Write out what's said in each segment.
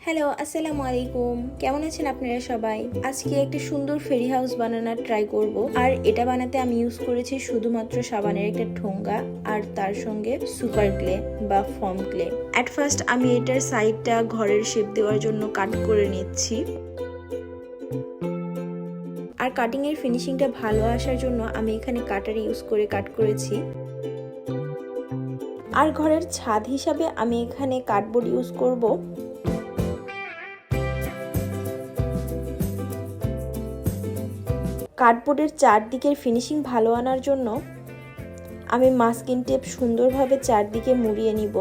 Hello, আসসালামু আলাইকুম। কেমন আছেন আপনারা সবাই? আজকে একটা সুন্দর ফেরি হাউস বানানোর ট্রাই করব। আর এটা বানাতে আমি ইউজ করেছি শুধুমাত্র সাবানের একটা ঠোঙ্গা আর তার সঙ্গে সুপার ক্লে বা ফর্ম ক্লে। অ্যাট ফার্স্ট আমি এটার সাইডটা ঘরের শেপ দেওয়ার জন্য কাট করে নিচ্ছি। আর কাটিং এর ফিনিশিংটা ভালো আসার জন্য আমি এখানে কাটার ইউজ করে কাট করেছি। আর ঘরের ছাদ হিসাবে আমি এখানে কার্ডবোর্ড ইউজ করব। কার্ডবোর্ডের চারদিকের ফিনিশিং ভালো আনার জন্য আমি মাস্কিং টেপ সুন্দরভাবে চারদিকে মুড়িয়ে নিব।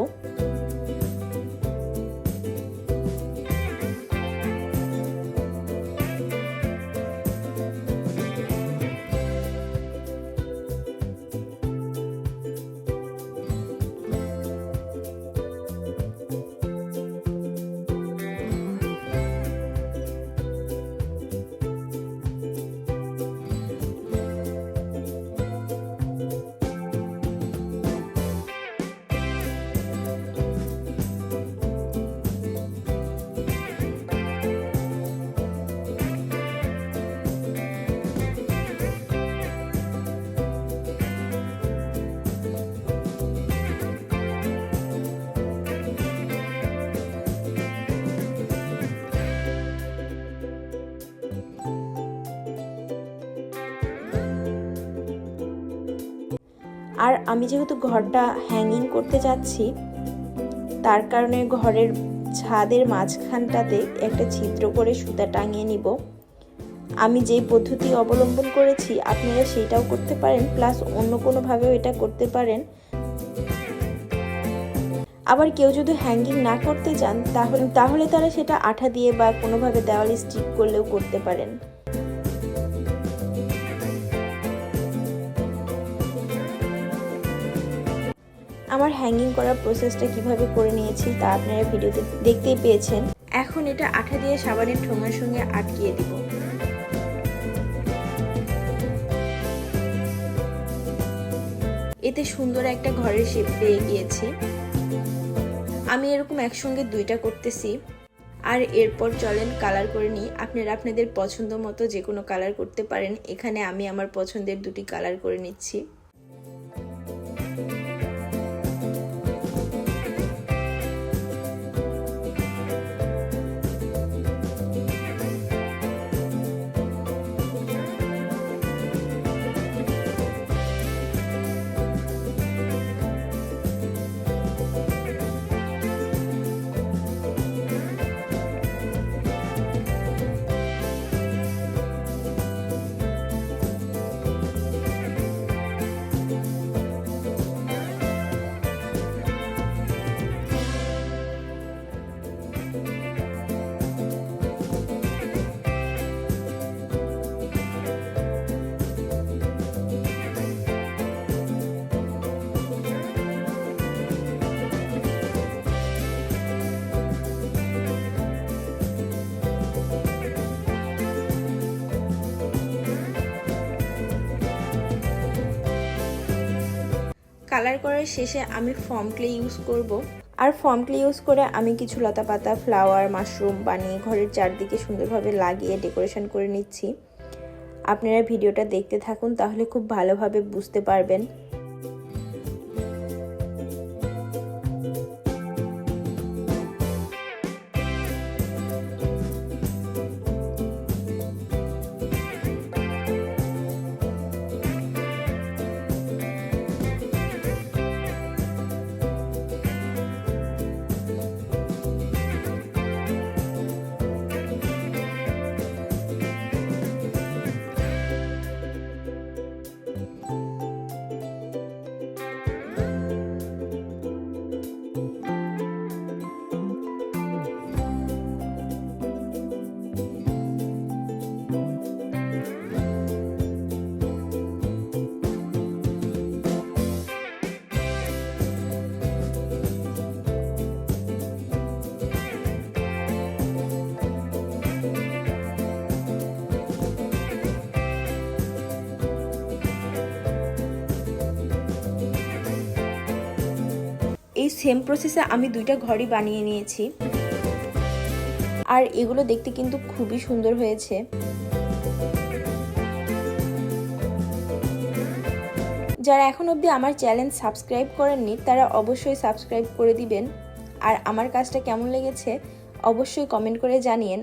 আর আমি যেহেতু ঘরটা হ্যাঙ্গিং করতে যাচ্ছি, তার কারণে ঘরের ছাদের মাঝখানটাতে একটা ছিদ্র করে সুতা টাঙিয়ে নিব। আমি যেই পদ্ধতি অবলম্বন করেছি আপনারা সেটাও করতে পারেন, প্লাস অন্য কোনোভাবেও এটা করতে পারেন। আবার কেউ যদি হ্যাঙ্গিং না করতে চান তাহলে তারা সেটা আঠা দিয়ে বা কোনোভাবে দেওয়ালে স্টিক করলেও করতে পারেন। আমার হ্যাঙ্গিং করার প্রসেসটা কিভাবে করে নিয়েছি তা আপনারা ভিডিওতে দেখতেই পেয়েছেন। এখন এটা আঠা দিয়ে সাবানের ঠোঙার সঙ্গে আটকিয়ে দিব। এতে সুন্দর একটা ঘরের শেপ পেয়ে গিয়েছি। আমি এরকম একসঙ্গে দুইটা করতেছি। আর এরপর চলেন কালার করে নিই। আপনারা আপনাদের পছন্দ মতো যে কোনো কালার করতে পারেন। এখানে আমি আমার পছন্দের দুটি কালার করে নিচ্ছি। কালার করার শেষে আমি ফর্ম ক্লে ইউজ করব। আর ফর্ম ক্লে ইউজ করে আমি কিছু লতা পাতা, ফ্লাওয়ার, মাশরুম বানিয়ে ঘরের চারদিকে সুন্দরভাবে লাগিয়ে ডেকোরেশন করে নিচ্ছি। আপনারা ভিডিওটা দেখতে থাকুন, তাহলে খুব ভালোভাবে বুঝতে পারবেন। এই সেম প্রসেসে আমি দুইটা ঘড়ি বানিয়ে নিয়েছি। আর এগুলো দেখতে কিন্তু খুবই সুন্দর হয়েছে। যারা এখন অবধি আমার চ্যানেল সাবস্ক্রাইব করেননি তারা অবশ্যই সাবস্ক্রাইব করে দিবেন। আর আমার কাজটা কেমন লেগেছে অবশ্যই কমেন্ট করে জানিয়েন।